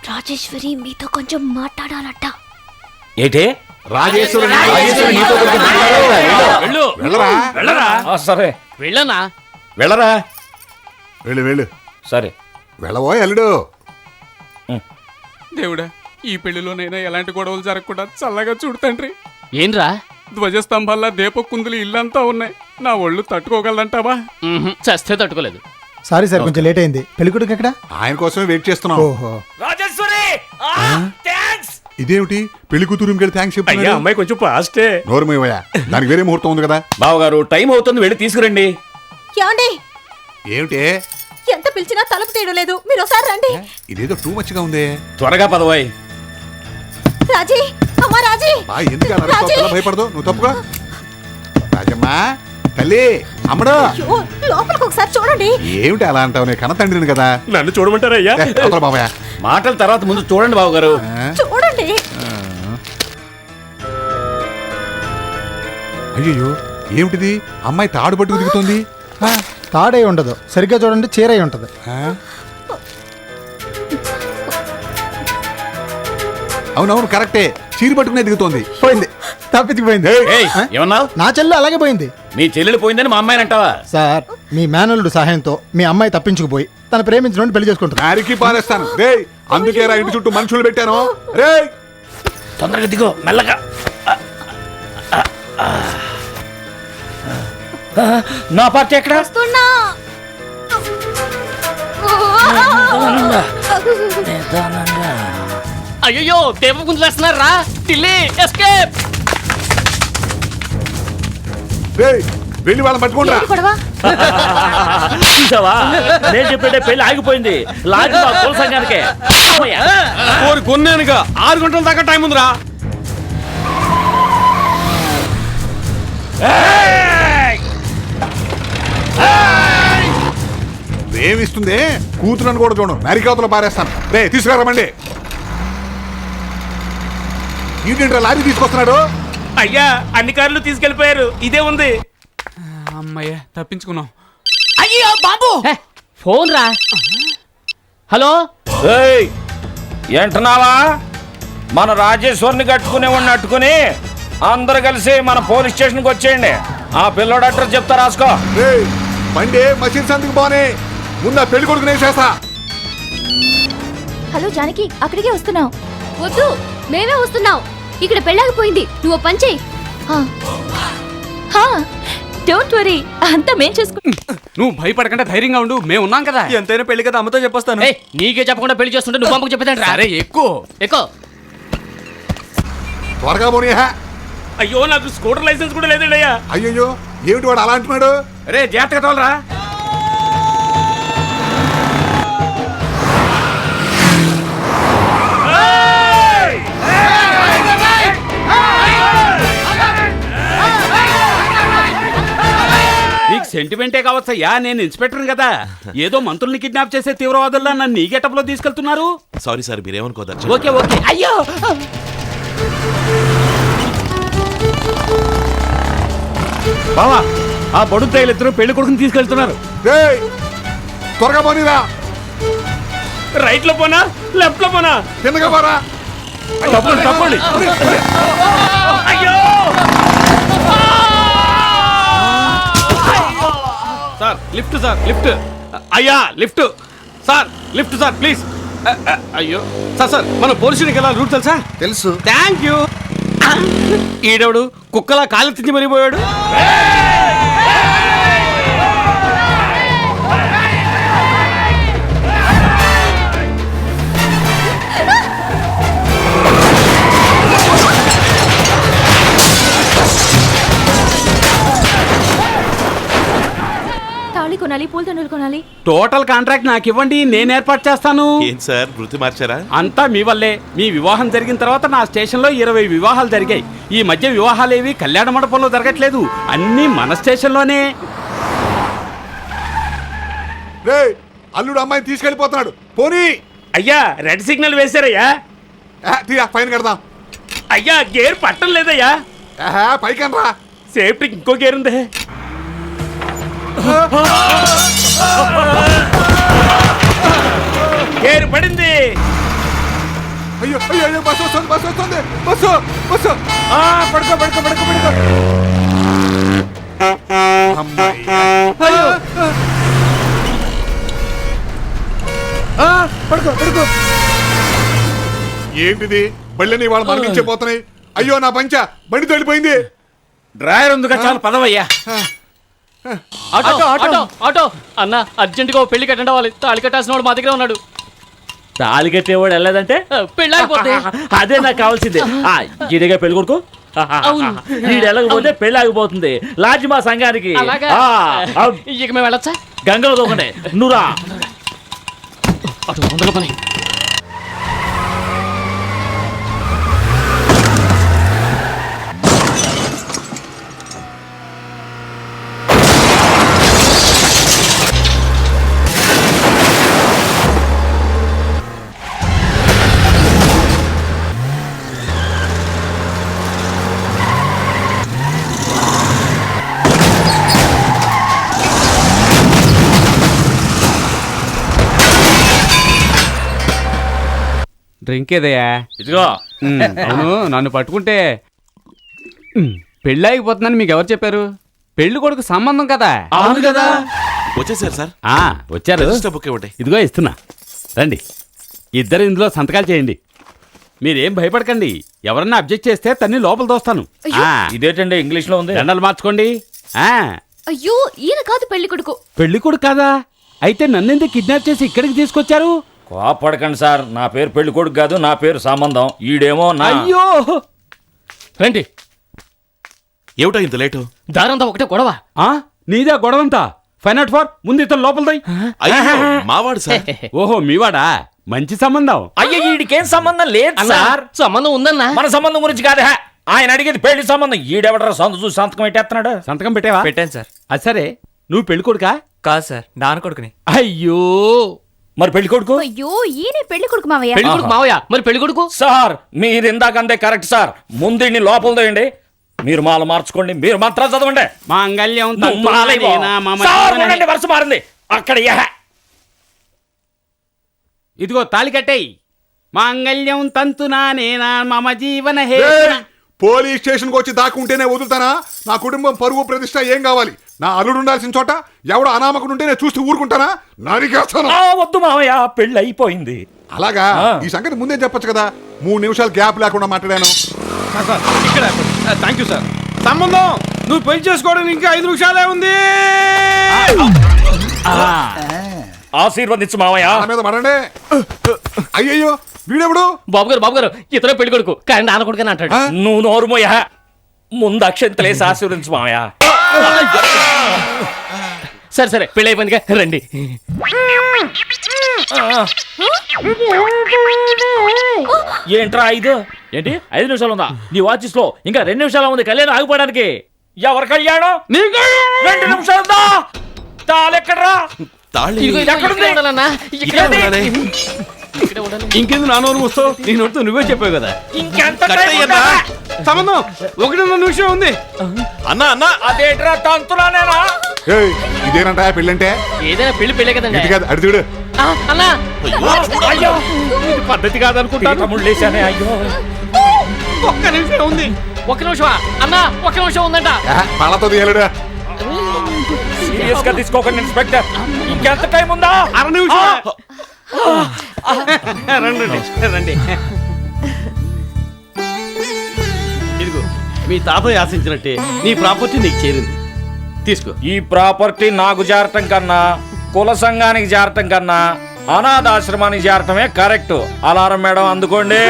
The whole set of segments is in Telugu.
రాజేశ్వరి మీతో కొంచెం మాట్లాడాలట. ఏంటి? రాజేశ్వరి సరే వెళ్ళనా? వెళ్ళరా. వెళ్ళు సరే వెళ్ళవో అల్లుడు. దేవుడా, ఈ పెళ్లిలోనైనా ఎలాంటి గొడవలు జరగకుండా చల్లగా చూడు తండ్రి. ఏంరా? ధ్వజస్తంభాల్లో దీపకుందులు ఇల్లంతా ఉన్నాయి. నా ఒళ్ళు తట్టుకోగలంటావా? చస్తే తట్టుకోలేదు. సారీ సార్, కొంచెం లేట్ అయింది. పెళ్ళికొడుకు ఎక్కడ? ఆయన కోసమే వెయిట్ చేస్తున్నాం. ఓహో, రాజేశ్వరి థాంక్స్. ఇదేమిటి పెళ్లి కూతురు థ్యాంక్స్ అయ్యా చెప్పి అమ్మాయి కొంచెం ఫాస్టే. నోరు మూయవయ్యా, దానికి వేరే ముహూర్తం ఉంది కదా. బావగారు టైం అవుతుంది, వెళ్ళి తీసుకురండి. ఏమండి, ఏమిటి ఎంత పిలిచినా తలుపు తీయడం లేదు. మీరు ఒకసారి రండి. ఇదేదో టూ మచ్ గా ఉంది. త్వరగా పదవాయ్. రాజీ, అమ్మా రాజీ. ఎందుకు అలా అరుస్తావు? పిల్ల భయపడదు, నువ్వు తప్పుగా. రాజమ్మా తల్లి, అమ్మడు, అయ్యో, లోపలికి ఒకసారి చూడండి. ఏమిటి అలా అంటావు? నేను కన్న తండ్రిని కదా. నన్ను చూడమంటారా అయ్యా? బాబాయ్ మాటల తర్వాత ముందు చూడండి బావగారు. చూడండి. అయ్యో ఏమిటిది? అమ్మాయి తాడు పట్టుకు దిగుతోంది. తాడై ఉండదు, సరిగ్గా చూడండి, చీరై ఉంటది. అవునవును కరెక్టే, చీర పట్టుకునే దిగుతోంది. పోయింది, తప్పించుకుపోయింది. ఏమన్నావు? నా చెల్లి అలాగే పోయింది. మీ చెల్లెలు పోయిందని మా అమ్మాయిని అంటావా? సార్, మీ మేనల్లుడు సహాయంతో మీ అమ్మాయి తప్పించుకుపోయి తన ప్రేమించిన పెళ్లి చేసుకుంటారు. నారికి పారేస్తాను రే. అందుకే రా ఇంటి చుట్టూ మనుషులు పెట్టాను రే. తొందరగా దిగో, మెల్లగా. నా పార్టీ ఎక్కడ? వస్తున్నా. అయ్యో, దేవకుందులు వేస్తున్నారు రా. ఢిల్లీ ఎస్కేప్. వెళ్ళి వాళ్ళని పట్టుకుంటా. చూసావా, నేను చెప్పే పెళ్లి ఆగిపోయింది. లాగి మా కుల సంఘానికే. కొన్నానుగా 6 గంటల దాకా టైం ఉందిరా. ఏమిస్తుంది? కూతురని కూడా చూడను, నరికాతలో పారేస్తాను రే. తీసుకురామండి. ఏంటంటే లారీ తీసుకొస్తున్నాడు? అయ్యా, అన్ని కార్లు తీసుకెళ్లిపోయారు, ఇదే ఉంది. అమ్మయ్య, తప్పించుకున్నాం. అయ్యో బాబు, ఫోన్ రా. హలో, ఏంటన్నావా? మన రాజేశ్వరిని కట్టుకునే వాడిని అట్టుకుని అందరు కలిసి మన పోలీస్ స్టేషన్కి వచ్చేయండి. ఆ పిల్లోడు అడ్రస్ చెప్తా, రాసుకో. బండి మసీద్ సందుకు పోనీ, ముందు పెళ్లి కొడుకునే చేస్తా. హలో జానకి, అక్కడికే వస్తున్నావు? వద్దు, మేమే వస్తున్నాం. ఇక్కడ పెళ్ళాగిపోయింది, నువ్వు పని చెయ్యి. డోంట్ వరీ, అంతా మేం చూసుకు. నువ్వు భయపడకుండా ధైర్యంగా ఉండు, మేము ఉన్నాం కదా. ఎంతైనా పెళ్లి కదా, అమ్మతో చెప్పొస్తాను. నీకే చెప్పకుండా పెళ్లి చేస్తుంటే నువ్వు అమ్మకు చెప్పేదండి రా. అరే ఎక్కువ ఎక్కువ. త్వరగా పోనీ. అయ్యో, నాకు స్కూటర్ లైసెన్స్ కూడా లేదండి అయ్యా. అయ్యో ఏమిటి వాడు అలా అంటున్నాడు? రే జాగ్రత్తగా తోలరా. నీకు సెంటిమెంటే కావచ్చయ్యా, నేను ఇన్స్పెక్టర్ కదా. ఏదో మంత్రుల్ని కిడ్నాప్ చేసే తీవ్రవాదుల్లా నన్ను ఈ గెటప్ లో తీసుకెళ్తున్నారు. సారీ సార్, మీరేమనుకోదా. Okay okay. అయ్యో, బావా, ఆ బడుగు తేలిద్దరు పెళ్లి కొడుకుని తీసుకెళ్తున్నారు. త్వరగా పోనీరా. రైట్ లో పోనా, లెఫ్ట్ లో పోనా? కిందగా పోరా. తప్పండి తప్పండి. అయ్యో సార్, లిఫ్ట్ సార్, లిఫ్ట్. అయ్యా lift sir, lift sir please. అయ్యో సార్, సార్ మన పోలీస్ స్టేషన్కి వెళ్ళాలి, రూట్ తెలుసా? తెలుసు. Thank you. ఈడవుడు కుక్కలా కాలెత్తించి మరిపోయాడు. తాళి కొనాలి, పూలదండలు కొనాలి. టోటల్ కాంట్రాక్ట్ నాకు ఇవ్వండి, నేను ఏర్పాటు చేస్తాను. ఏంటి సార్, వృత్తి మార్చారా? అంతా మీ వల్లే. మీ వివాహం జరిగిన తర్వాత నా స్టేషన్లో 20 వివాహాలు జరిగాయి. ఈ మధ్య వివాహాలేవి కళ్యాణ మండపంలో జరగట్లేదు, అన్నీ మన స్టేషన్లోనే. రే, అల్లుడు అమ్మాయిని తీసుకెళ్ళిపోతున్నాడు, పోనీ. అయ్యా, రెడ్ సిగ్నల్ వేశారయ్యా. ఫైన్ కడదాం. అయ్యా, గేర్ పట్టం లేదయ్యా. పైకనరా. సేఫ్టీకి ఇంకో గేర్ ఉంది. కేరు పడింది. అయ్యో అయ్యో అయ్యో బస్సు వస్తుంది బస్సు వస్తుంది బస్సు బస్సు ఆ, పడుకో పడుకో పడుకో పడుకో. అమ్మయ్యా. ఆ, పడుకో పడుకో. ఏంటిది బళ్ళని వాళ్ళు మరణించిపోతున్నాయి. అయ్యో నా పంచ బండి తోలిపోయింది. డ్రాయర్ ఉందిగా చాలు పదవయ్యా. ఆటో ఆటో ఆటో అన్న అర్జెంట్ గా పెళ్లి కట్టండి అవ్వాలి. తాళి కట్టాల్సిన వాడు మా దగ్గర ఉన్నాడు. తాళి కట్టేవాడు వెళ్ళలేదంటే పెళ్ళి అయిపోతే అదే నాకు కావాల్సింది. గిడిగా పెళ్లి కొడుకు అవును. ఈడు వెళ్ళకపోతే పెళ్లి ఆగిపోతుంది. లాడ్జి మా సంఘానికి. అలాగా ఇక మేము వెళ్ళొచ్చా? గంగలో దూకండి. నువ్వురా. అటు తొందరగా పని. డ్రింక్ ఏదయ్యా? ఇదిగో అవును, నన్ను పట్టుకుంటే పెళ్ళి అయిపోతుందని మీకు ఎవరు చెప్పారు? పెళ్లి కొడుకు సంబంధం కదా. అవును కదా. వచ్చేసారు సార్. ఆ, వచ్చారు. రిజిస్టర్ బుక్ ఇవ్వండి. ఇదిగో ఇస్తున్నా, రండి. ఇద్దరు ఇందులో సంతకాలు చేయండి. మీరేం భయపడకండి. ఎవరన్నా అబ్జెక్ట్ చేస్తే తన్ని లోపల దోస్తాను. ఆ, ఇదేంటండి ఇంగ్లీష్ లో ఉంది. దండలు మార్చుకోండి. ఆ, అయ్యో ఈయన కాదు పెళ్లి కొడుకు. పెళ్లి కొడుకు కాదా? అయితే నన్నెందుకు కిడ్నాప్ చేసి ఇక్కడికి తీసుకొచ్చారు? కోపడకండి సార్, నా పేరు పెళ్లి కొడుకు కాదు, నా పేరు సంబంధం. ఈడేమో నా. అయ్యో, రండి. ఏమిటో ఇంత లేటు? దారంతా ఒకటే గొడవ. ఆ, నీదే గొడవంతా. ఫైన్ అవుట్ ఫర్ ముందు ఇతను లోపలదై. అయ్యో మావాడు సార్. ఓహో, మీవాడా? మంచి సంబంధం. అయ్యో ఈడికేం సంబంధం లేదు అన్నా సార్. సంబంధం ఉందన్నా. మన సంబంధం గురించి కాదే ఆయన అడిగేది పెళ్లి సంబంధం. ఈడెవడరా సందు చూసి సంతకం పెట్టేస్తున్నాడు. సంతకం పెట్టావా? పెట్టాను సార్. అది సరే, నువ్వు పెళ్లి కొడుకా? కాదు సార్, నాన్న కొడుకుని. అయ్యో, మరి పెళ్లి కొడుకు? అయ్యో ఈయనే పెళ్లి కొడుకు మావయ్య. పెళ్లి కొడుకు మావయ్య, మరి పెళ్లి కొడుకు? సార్ మీరు ఇందాక అంతే కరెక్ట్ సార్. ముందు లోపల తోయండి. మీరు మాల మార్చుకోండి. మీరు మంత్రాలు చదవండి. మాంగళ్యం నువ్వు మాలైపో. సార్, ఉండండి, వరుస మారింది అక్కడ. ఇదిగో తాళి కట్టేయ్. మాంగళ్యం తంతునా నేనా మమ జీవన హే. ఏయ్! పోలీస్ స్టేషన్ కు వచ్చి దాక్కుంటేనే వదులుతానా? నా కుటుంబం పరువు ప్రతిష్ట ఏం కావాలి? నా అల్లుడు ఉండాల్సిన చోట ఎవడో అనామకుడు ఉంటే నేను చూస్తూ ఊరుకుంటానా? నరికేస్తాను. వద్దు మావయ్య, పెళ్లి అయిపోయింది. అలాగా? ఈ సంగతి ముందే చెప్పొచ్చు కదా. 3 నిమిషాలు గ్యాప్ లేకుండా మాట్లాడాను. Thank you sir. సంబంధం నువ్వు పెళ్లి చేసుకోవడానికి ఇంకా 5 నిమిషాలే ఉంది. ఆశీర్వదించు మావయ్య. నా మీద మరండి. అయ్యయ్యో వీడెవడు? బాబు గారు ఇతరే పెళ్లి కొడుకు, కానీ నాన్న కొడుకు అంటాడు. ఆ? నువ్వు నోరు మోయ. ముందు అక్షంతలేసి ఆశీర్వదించు మావయ్య. సరే సరే, పెళ్లి అయిపోయిందిగా, రండి. ఏంట్రా ఇది? ఏంటి 5 నిమిషాలు ఉందా? నీ వాచెస్ లో ఇంకా 2 నిమిషాలు ఉంది కళ్యాణం ఆగిపోవడానికి. ఎవరి కళ్యాణం? 2 నిమిషాలు ఉందా? తాళెక్కడ్రా? తాళి ఇదిగో ఇక్కడే ఉండాలన్నా. ఇక్కడే ఉండాలి. ఇక్కడే ఉండాలి. ఇంకెందుకు నా నోరు మూస్తావు? నీ నోటితో నువ్వే చెప్పావు కదా. ఇంకెంత కట్ టైం అయ్యిందా? ఉందా? సంబంధం 1.5 నిమిషం ఉంది. అన్నా అన్నా అదేంట్రా తంతులానేనా? ఏయ్, ఇదేనంట పెళ్ళంటే? ఏదైనా పెళ్లి కదండి. ఇది కాదు, అడి చూడు. అన్నా అయ్యో ఇది పద్ధతి కాదనుకుంటాను. తమ్ముళ్ళు లేచానే. అయ్యో 1 నిమిషం ఉంది. ఒక్క నిమిషమా అన్నా? ఒక్క నిమిషం ఉందంట. పళ్ళతో తీయలేడు. సీరియస్ గా తీసుకోకండి ఇన్స్పెక్టర్. ఇంకెంత టైం ఉందా? 1/2 నిమిషం. రండి. ఇదిగో మీ తాతయ్య ఆశించినట్టే నీ ప్రాపర్టీ నీకు చేరింది. తీసుకో. ఈ ప్రాపర్టీ నాకు జారటం కన్నా, కుల సంఘానికి జారటం కన్నా, అనాథాశ్రమానికి జారటమే కరెక్ట్. అలారం మేడం అందుకోండి.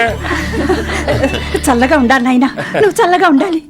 చల్లగా ఉండాలి నాయనా, నువ్వు చల్లగా ఉండాలి.